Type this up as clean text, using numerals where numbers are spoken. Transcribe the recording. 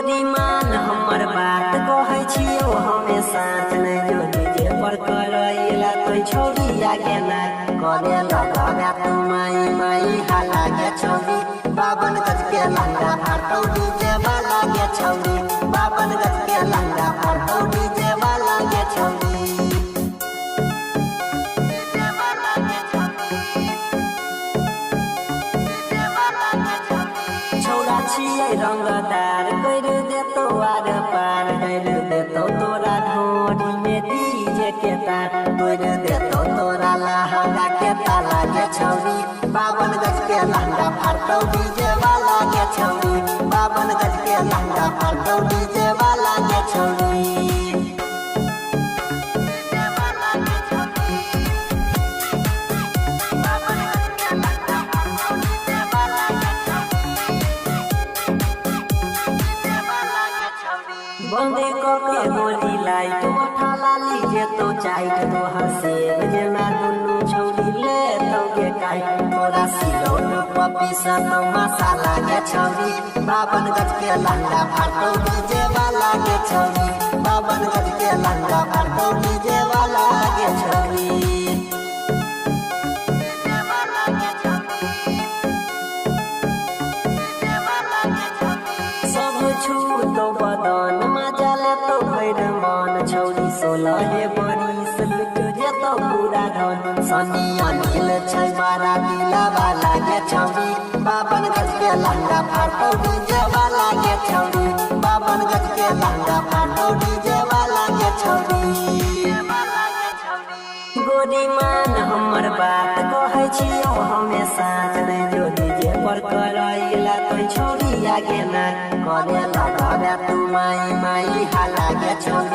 गोरी मान हमर बात कहै छियो हमेशा नहीं जो डीजे पर करैला तो छोड़ी आगे ना करे लगावे तू माई माई हाला गे छौरी 52 गज के लंगा फाटौ डीजे वाला गे छौरी 52 गज के लंगा फाटौ डीजे वाला गे छौरी रंगदार कर देतो आर पार कर देतो तोरा ढोरी में डीजे के तार कर देतो तोरा लहंगा के ताला गे छौरी 52 गज के लहंगा फाटौ डीजे वाला गे छौरी 52 गज के लहंगा फाटौ डीजे वाला गे छौरी बंदे को के गोली लाइट उठा लाली जे तो चाइट तो हसेब जना दुनु छौरी ले तो के काई तोरा सिरौन पपीसा तो मसाला गे छौरी 52 गज के लंगा फाटौ डीजे वाला गे छौरी 52 गज के लंगा फाटौ डीजे वाला गे छौरी सब छू तो बदन तो भैर मन छौरी 16 बरिस लुट जेतो पूरा धन सनी अनिल छै बारा दिला वाला गे छौरी 52 गज के लंगा फाटौ डीजे वाला गे छौरी 52 गज के लंगा फाटौ डीजे वाला गे छौरी गोरी मान हमर बात कहै छियो हमेशा नहीं जो डीजे पर करैला तो छौरी आगे ना करे लगावे तू माई माई हाला गे छौरी